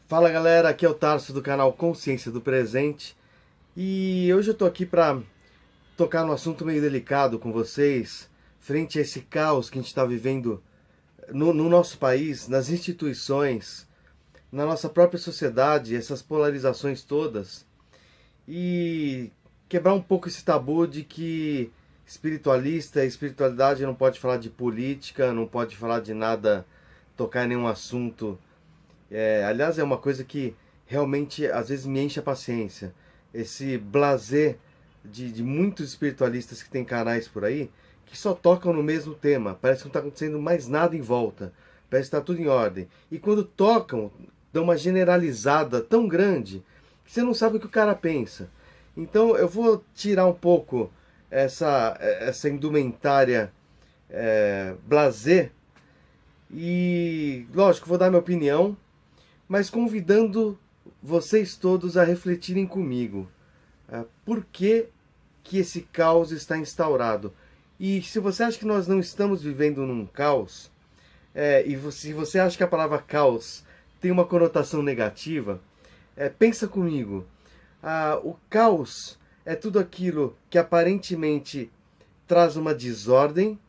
Fala galera, aqui é o Tarso do canal Consciência do Presente e hoje eu tô aqui para tocar num assunto meio delicado com vocês, frente a esse caos que a gente está vivendo no nosso país, nas instituições, na nossa própria sociedade, essas polarizações todas, e quebrar um pouco esse tabu de que espiritualidade não pode falar de política, não pode falar de nada, tocar em nenhum assunto. Aliás, é uma coisa que realmente às vezes me enche a paciência. Esse blasé de muitos espiritualistas que tem canais por aí que só tocam no mesmo tema. Parece que não está acontecendo mais nada em volta. Parece que está tudo em ordem. E quando tocam, dão uma generalizada tão grande que você não sabe o que o cara pensa. Então eu vou tirar um pouco essa indumentária blasé e, lógico, vou dar minha opinião, mas convidando vocês todos a refletirem comigo. Por que esse caos está instaurado? E se você acha que nós não estamos vivendo num caos, se você acha que a palavra caos tem uma conotação negativa, pensa comigo. O caos é tudo aquilo que aparentemente traz uma desordem,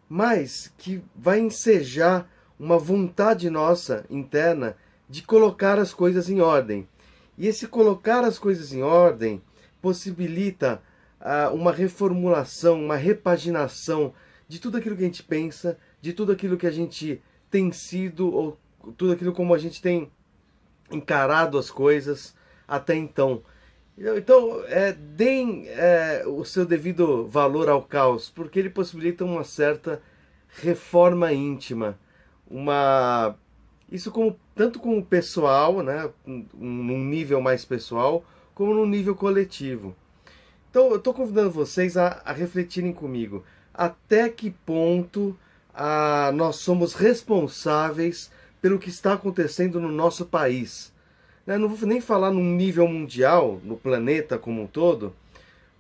mas que vai ensejar uma vontade nossa interna de colocar as coisas em ordem. E esse colocar as coisas em ordem possibilita uma reformulação, uma repaginação de tudo aquilo que a gente pensa, de tudo aquilo que a gente tem sido, ou tudo aquilo como a gente tem encarado as coisas até então. Então, deem o seu devido valor ao caos, porque ele possibilita uma certa reforma íntima, isso tanto como pessoal, né, num nível mais pessoal, como num nível coletivo. Então, eu estou convidando vocês a refletirem comigo. Até que ponto nós somos responsáveis pelo que está acontecendo no nosso país? Não vou nem falar num nível mundial, no planeta como um todo,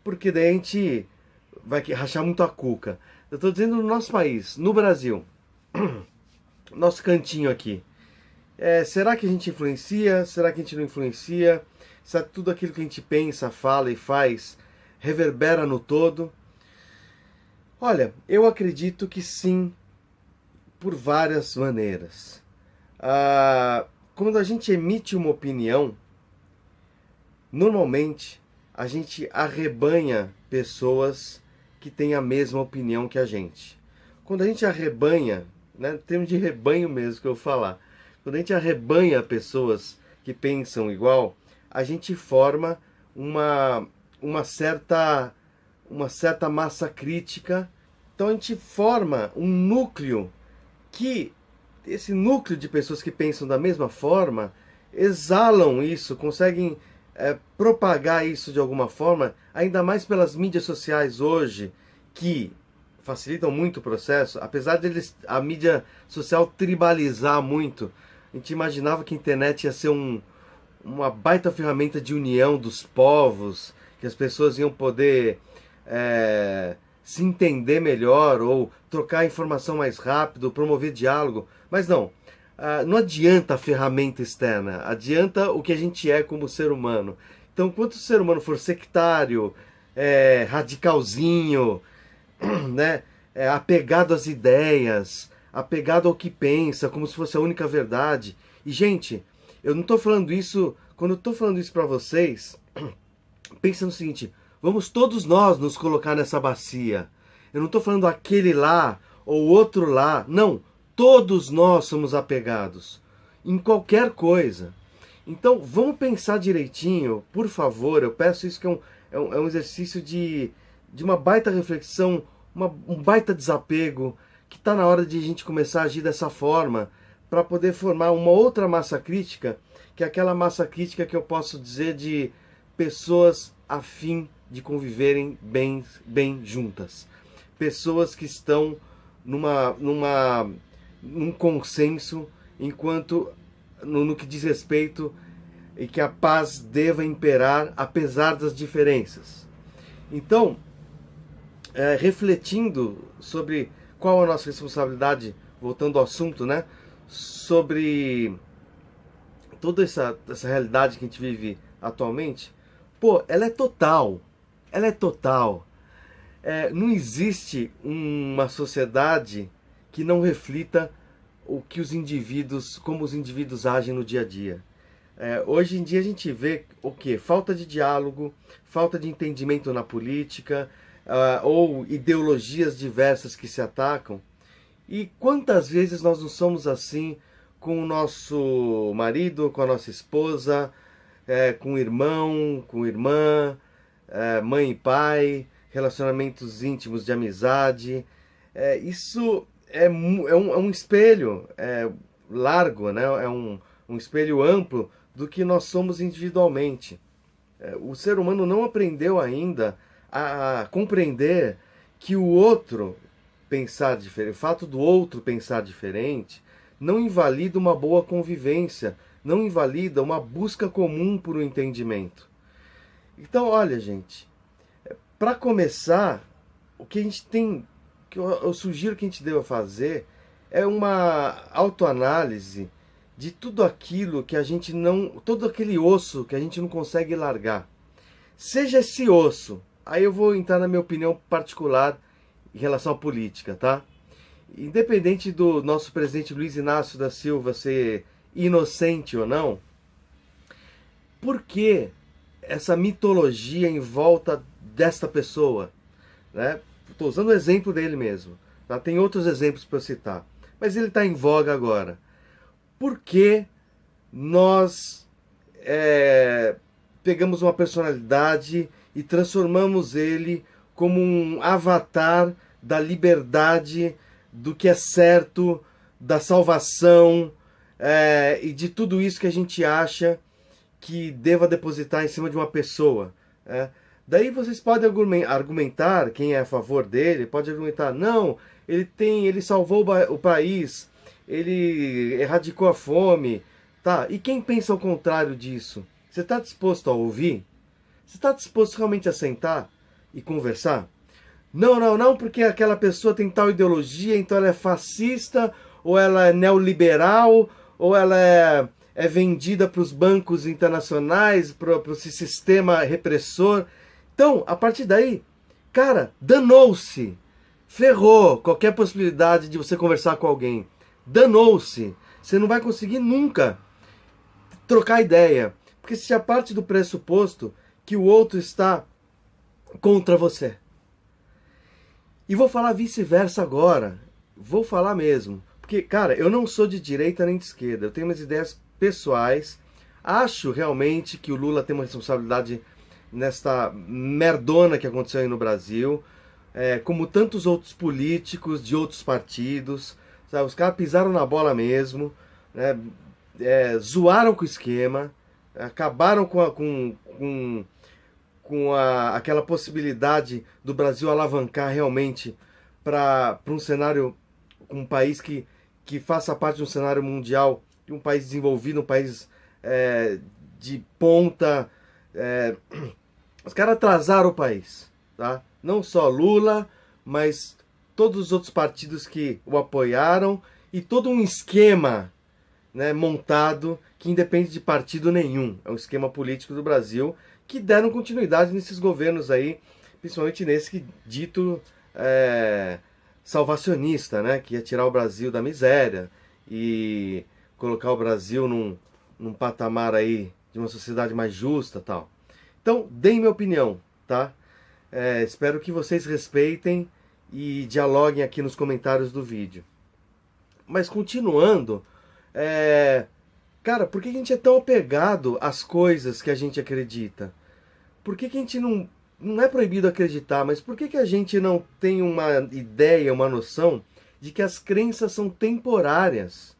porque daí a gente vai rachar muito a cuca. Eu estou dizendo no nosso país, no Brasil, nosso cantinho aqui. Será que a gente influencia? Será que a gente não influencia? Será que tudo aquilo que a gente pensa, fala e faz reverbera no todo? Olha, eu acredito que sim, por várias maneiras. Quando a gente emite uma opinião, normalmente a gente arrebanha pessoas que têm a mesma opinião que a gente. Quando a gente arrebanha, né, em termos de rebanho mesmo que eu vou falar, quando a gente arrebanha pessoas que pensam igual, a gente forma uma certa massa crítica. Então a gente forma um núcleo que esse núcleo de pessoas que pensam da mesma forma exalam isso, conseguem propagar isso de alguma forma, ainda mais pelas mídias sociais hoje, que facilitam muito o processo, apesar de a mídia social tribalizar muito. A gente imaginava que a internet ia ser uma baita ferramenta de união dos povos, que as pessoas iam poder se entender melhor ou trocar informação mais rápido, promover diálogo. Mas não, não adianta a ferramenta externa, adianta o que a gente é como ser humano. Então, enquanto o ser humano for sectário, radicalzinho, né, apegado às ideias, apegado ao que pensa, como se fosse a única verdade. E, gente, eu não estou falando isso, quando eu estou falando isso para vocês, pensa no seguinte: vamos todos nós nos colocar nessa bacia. Eu não estou falando aquele lá ou outro lá. Não, todos nós somos apegados em qualquer coisa. Então vamos pensar direitinho, por favor. Eu peço isso, que é um exercício de uma baita reflexão, um baita desapego, que está na hora de a gente começar a agir dessa forma, para poder formar uma outra massa crítica, que é aquela massa crítica que eu posso dizer de pessoas a fim de conviverem bem juntas. Pessoas que estão num consenso, enquanto no que diz respeito e que a paz deva imperar apesar das diferenças. Então, refletindo sobre qual é a nossa responsabilidade, voltando ao assunto, né, sobre toda essa realidade que a gente vive atualmente, pô, ela é total. Ela é total. Não existe uma sociedade que não reflita o que os indivíduos, como os indivíduos agem no dia a dia. Hoje em dia a gente vê o quê? Falta de diálogo, falta de entendimento na política, ou ideologias diversas que se atacam. E quantas vezes nós não somos assim com o nosso marido, com a nossa esposa, com o irmão, com a irmã, mãe e pai, relacionamentos íntimos de amizade. Isso é um espelho largo, né? É um espelho amplo do que nós somos individualmente. O ser humano não aprendeu ainda a compreender que o outro pensar diferente, o fato do outro pensar diferente, não invalida uma boa convivência, não invalida uma busca comum por um entendimento. Então, olha, gente, para começar, o que a gente tem, que eu sugiro que a gente deva fazer é uma autoanálise de tudo aquilo que a gente não, todo aquele osso que a gente não consegue largar. Seja esse osso, aí eu vou entrar na minha opinião particular em relação à política, tá? Independente do nosso presidente Luiz Inácio da Silva ser inocente ou não, por que essa mitologia em volta desta pessoa? Né? Estou usando o exemplo dele mesmo. Tá? Tem outros exemplos para citar. Mas ele está em voga agora. Por que nós pegamos uma personalidade e transformamos ele como um avatar da liberdade, do que é certo, da salvação e de tudo isso que a gente acha que deva depositar em cima de uma pessoa? Daí vocês podem argumentar, quem é a favor dele, pode argumentar, não, ele salvou o país, ele erradicou a fome, tá? E quem pensa ao contrário disso? Você está disposto a ouvir? Você está disposto realmente a sentar e conversar? Não, porque aquela pessoa tem tal ideologia, então ela é fascista, ou ela é neoliberal, ou ela é vendida para os bancos internacionais, para esse sistema repressor. Então, a partir daí, cara, danou-se, ferrou qualquer possibilidade de você conversar com alguém. Danou-se. Você não vai conseguir nunca trocar ideia. Porque se já parte do pressuposto que o outro está contra você. E vou falar vice-versa agora. Vou falar mesmo. Porque, cara, eu não sou de direita nem de esquerda. Eu tenho umas ideias pessoais. Acho realmente que o Lula tem uma responsabilidade nesta merdona que aconteceu aí no Brasil. Como tantos outros políticos de outros partidos. Sabe? Os caras pisaram na bola mesmo. Né? Zoaram com o esquema. Acabaram com aquela possibilidade do Brasil alavancar realmente para um cenário, um país que faça parte de um cenário mundial, de um país desenvolvido, um país de ponta. Os caras atrasaram o país, tá? Não só Lula, mas todos os outros partidos que o apoiaram e todo um esquema, né, montado que independe de partido nenhum. É um esquema político do Brasil que deram continuidade nesses governos aí, principalmente nesse que dito salvacionista, né, que ia tirar o Brasil da miséria e colocar o Brasil num patamar aí de uma sociedade mais justa, tal. Então, deem minha opinião, tá? Espero que vocês respeitem e dialoguem aqui nos comentários do vídeo. Mas continuando, cara, por que a gente é tão apegado às coisas que a gente acredita? Por que a gente não é proibido acreditar, mas por que a gente não tem uma ideia, uma noção de que as crenças são temporárias?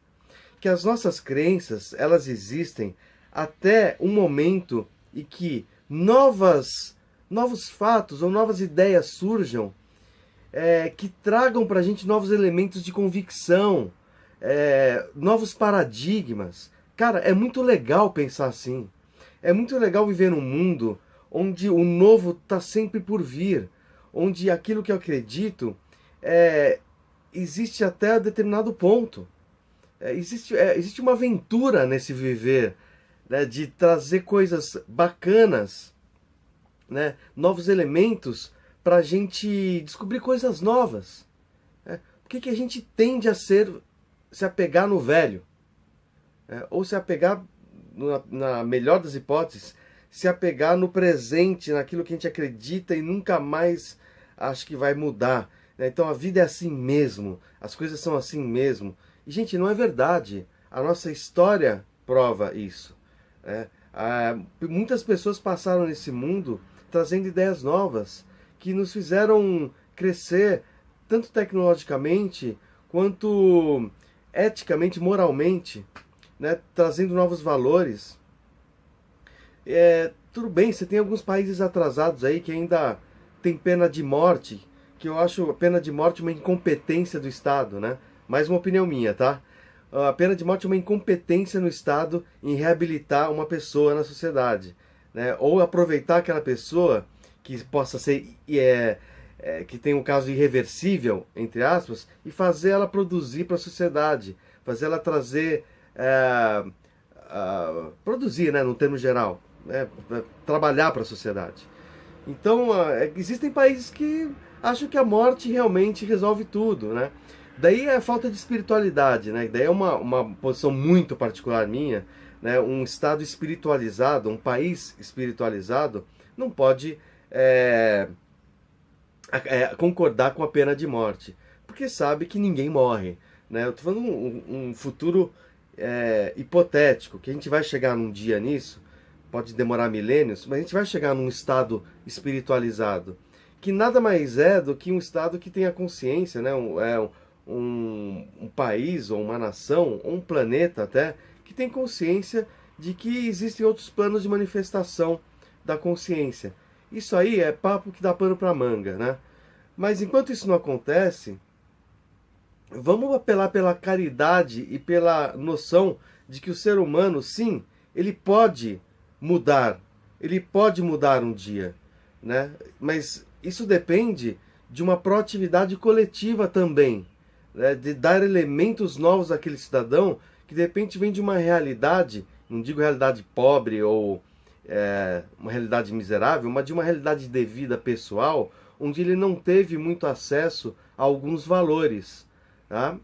Que as nossas crenças, elas existem até um momento em que novos fatos ou novas ideias surjam que tragam para a gente novos elementos de convicção, novos paradigmas. Cara, é muito legal pensar assim. É muito legal viver num mundo onde o novo está sempre por vir, onde aquilo que eu acredito existe até determinado ponto. Existe uma aventura nesse viver né, de trazer coisas bacanas, né, novos elementos para a gente descobrir coisas novas. Né? Por que a gente tende a se apegar no velho? Ou se apegar, na melhor das hipóteses, se apegar no presente, naquilo que a gente acredita e nunca mais acha que vai mudar. Né? Então a vida é assim mesmo, as coisas são assim mesmo. E, gente, não é verdade. A nossa história prova isso. Né? Muitas pessoas passaram nesse mundo trazendo ideias novas que nos fizeram crescer tanto tecnologicamente quanto eticamente, moralmente, né? Trazendo novos valores. Tudo bem, você tem alguns países atrasados aí que ainda tem pena de morte, que eu acho a pena de morte uma incompetência do Estado, né? Mais uma opinião minha, tá? A pena de morte é uma incompetência no Estado em reabilitar uma pessoa na sociedade, né? Ou aproveitar aquela pessoa que possa ser, que tem um caso irreversível, entre aspas, e fazer ela produzir para a sociedade, fazer ela trazer, produzir, né, no termo geral, né, trabalhar para a sociedade. Então, existem países que acham que a morte realmente resolve tudo, né? Daí é falta de espiritualidade, né? Daí é uma posição muito particular minha, né? Um estado espiritualizado, um país espiritualizado, não pode concordar com a pena de morte, porque sabe que ninguém morre, né? Eu tô falando um futuro hipotético, que a gente vai chegar num dia nisso, pode demorar milênios, mas a gente vai chegar num estado espiritualizado, que nada mais é do que um estado que tenha consciência, né? Um país, ou uma nação, ou um planeta até, que tem consciência de que existem outros planos de manifestação da consciência. Isso aí é papo que dá pano para manga, né? Mas enquanto isso não acontece, vamos apelar pela caridade e pela noção de que o ser humano, sim, ele pode mudar um dia, né? Mas isso depende de uma proatividade coletiva também, né? De dar elementos novos àquele cidadão que de repente vem de uma realidade, não digo realidade pobre ou uma realidade miserável, mas de uma realidade de vida pessoal, onde ele não teve muito acesso a alguns valores, tá?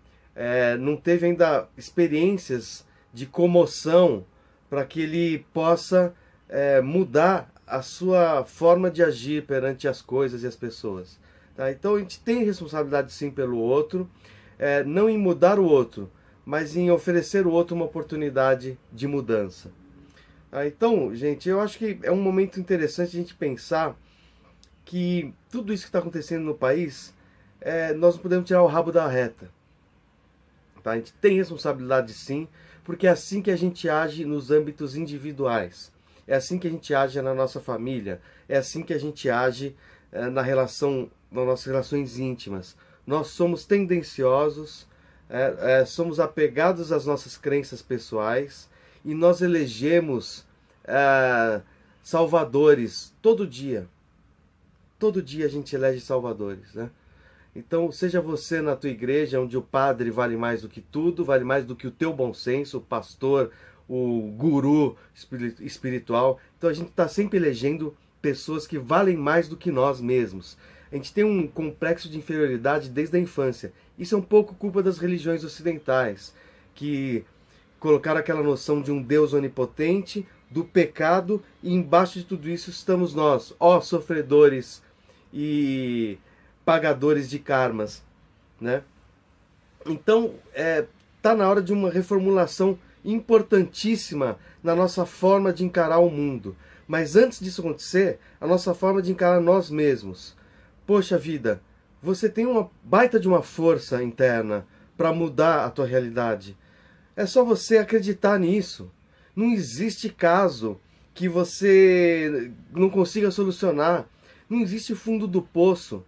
Não teve ainda experiências de comoção para que ele possa mudar a sua forma de agir perante as coisas e as pessoas. Tá? Então a gente tem responsabilidade sim pelo outro, não em mudar o outro, mas em oferecer ao outro uma oportunidade de mudança. Então, gente, eu acho que é um momento interessante a gente pensar que tudo isso que está acontecendo no país, nós não podemos tirar o rabo da reta. Tá? A gente tem responsabilidade sim, porque é assim que a gente age nos âmbitos individuais. É assim que a gente age na nossa família. É assim que a gente age nas nossas relações íntimas. Nós somos tendenciosos, somos apegados às nossas crenças pessoais e nós elegemos salvadores todo dia. Todo dia a gente elege salvadores, né? Então, seja você na tua igreja, onde o padre vale mais do que tudo, vale mais do que o teu bom senso, o pastor, o guru espiritual. Então a gente está sempre elegendo pessoas que valem mais do que nós mesmos. A gente tem um complexo de inferioridade desde a infância. Isso é um pouco culpa das religiões ocidentais, que colocaram aquela noção de um Deus onipotente, do pecado, e embaixo de tudo isso estamos nós, ó sofredores e pagadores de karmas, né? Então, tá na hora de uma reformulação importantíssima na nossa forma de encarar o mundo. Mas antes disso acontecer, a nossa forma de encarar nós mesmos. Poxa vida, você tem uma baita de uma força interna para mudar a tua realidade. É só você acreditar nisso. Não existe caso que você não consiga solucionar. Não existe fundo do poço.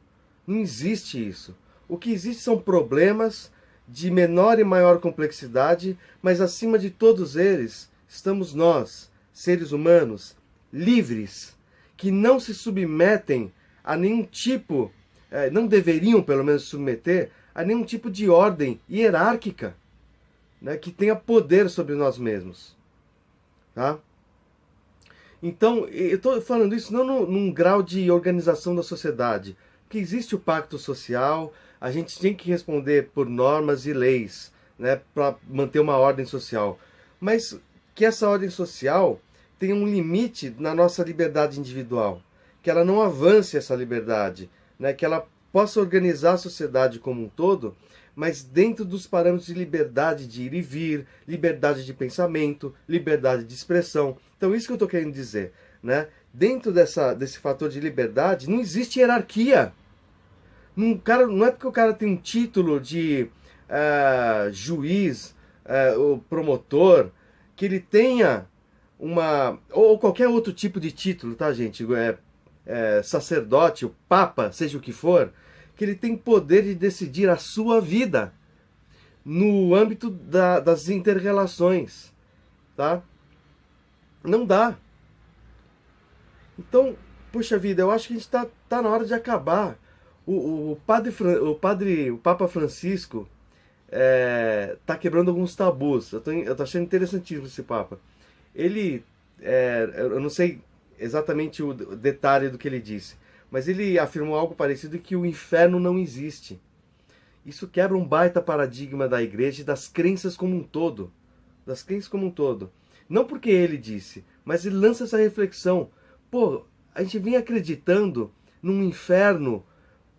Não existe isso. O que existe são problemas de menor e maior complexidade, mas acima de todos eles estamos nós, seres humanos, livres, que não se submetem a nenhum tipo, não deveriam pelo menos se submeter a nenhum tipo de ordem hierárquica, né, que tenha poder sobre nós mesmos. Tá? Então, eu estou falando isso não num grau de organização da sociedade, que existe o pacto social, a gente tem que responder por normas e leis, né, para manter uma ordem social. Mas que essa ordem social tenha um limite na nossa liberdade individual, que ela não avance essa liberdade, né, que ela possa organizar a sociedade como um todo, mas dentro dos parâmetros de liberdade de ir e vir, liberdade de pensamento, liberdade de expressão. Então, isso que eu estou querendo dizer, né? Dentro desse fator de liberdade, não existe hierarquia. Não é porque o cara tem um título de juiz, ou promotor, que ele tenha ou qualquer outro tipo de título, tá, gente? Sacerdote, o papa, seja o que for, que ele tem poder de decidir a sua vida no âmbito das inter-relações, tá? Não dá. Então, puxa vida, eu acho que a gente tá na hora de acabar. O Papa Francisco tá quebrando alguns tabus. Eu tô achando interessantíssimo esse Papa. Ele, eu não sei exatamente o detalhe do que ele disse, mas ele afirmou algo parecido, que o inferno não existe. Isso quebra um baita paradigma da igreja e das crenças como um todo. Das crenças como um todo. Não porque ele disse, mas ele lança essa reflexão. Pô, a gente vem acreditando num inferno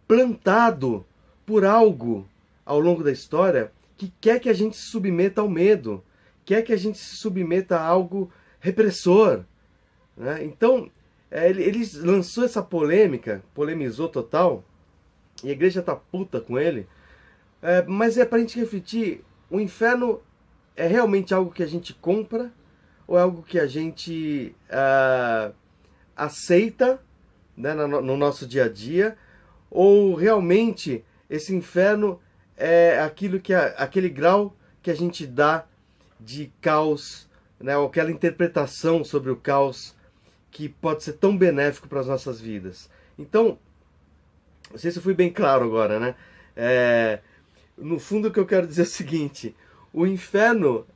plantado por algo ao longo da história que quer que a gente se submeta ao medo, quer que a gente se submeta a algo repressor, né? Então, ele lançou essa polêmica, polemizou total, e a igreja tá puta com ele, mas é pra gente refletir, o inferno é realmente algo que a gente compra, ou é algo que a gente aceita, né, no nosso dia a dia, ou realmente esse inferno é aquele grau que a gente dá de caos, né, ou aquela interpretação sobre o caos que pode ser tão benéfico para as nossas vidas. Então, não sei se eu fui bem claro agora, né? No fundo, o que eu quero dizer é o seguinte: o inferno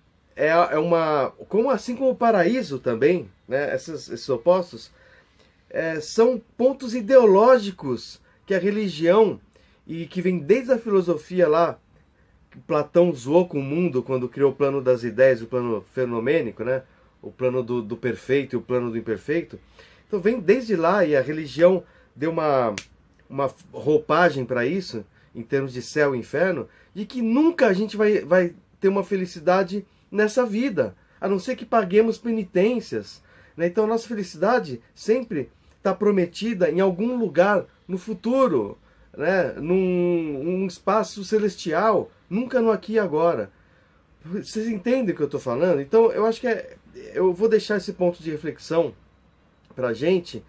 assim como o paraíso também, né? Esses opostos são pontos ideológicos que a religião, e que vem desde a filosofia lá, que Platão zoou com o mundo quando criou o plano das ideias, o plano fenomênico, né? O plano do perfeito e o plano do imperfeito. Então vem desde lá, e a religião deu uma roupagem para isso, em termos de céu e inferno, de que nunca a gente vai ter uma felicidade nessa vida, a não ser que paguemos penitências, né? Então a nossa felicidade sempre está prometida em algum lugar no futuro, né? Num espaço celestial, nunca no aqui e agora. Vocês entendem o que eu estou falando? Então eu acho que eu vou deixar esse ponto de reflexão pra gente,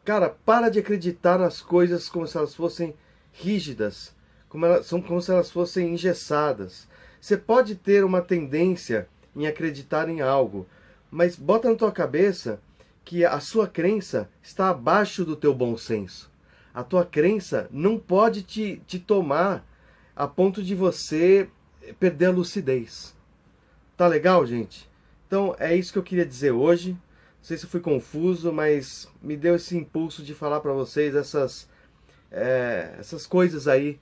cara, para de acreditar nas coisas como se elas fossem rígidas, como se elas fossem engessadas. Você pode ter uma tendência em acreditar em algo, mas bota na tua cabeça que a sua crença está abaixo do teu bom senso. A tua crença não pode te tomar a ponto de você perder a lucidez. Tá legal, gente? Então é isso que eu queria dizer hoje. Não sei se eu fui confuso, mas me deu esse impulso de falar para vocês essas coisas aí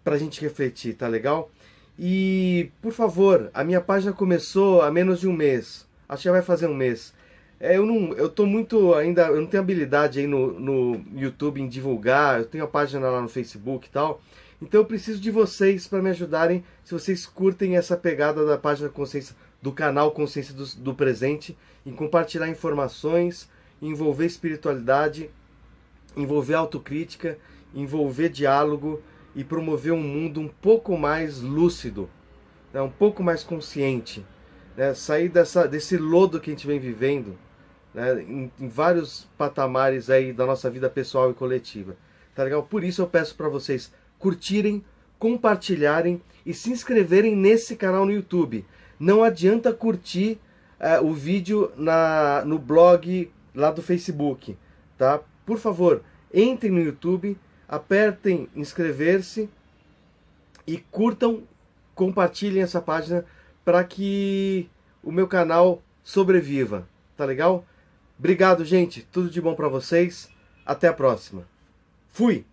pra gente refletir, tá legal? E, por favor, a minha página começou há menos de um mês. Acho que já vai fazer um mês. Eu tô muito ainda, eu não tenho habilidade aí no YouTube em divulgar, eu tenho a página lá no Facebook e tal. Então eu preciso de vocês para me ajudarem, se vocês curtem essa pegada da página Consciência, do canal Consciência do Presente, em compartilhar informações, envolver espiritualidade, envolver autocrítica, envolver diálogo e promover um mundo um pouco mais lúcido, né, um pouco mais consciente, né, sair desse lodo que a gente vem vivendo, né, em vários patamares aí da nossa vida pessoal e coletiva. Tá legal? Por isso eu peço para vocês curtirem, compartilharem e se inscreverem nesse canal no YouTube. Não adianta curtir o vídeo no blog lá do Facebook, tá? Por favor, entrem no YouTube, apertem inscrever-se e curtam, compartilhem essa página para que o meu canal sobreviva, tá legal? Obrigado, gente. Tudo de bom pra vocês. Até a próxima. Fui!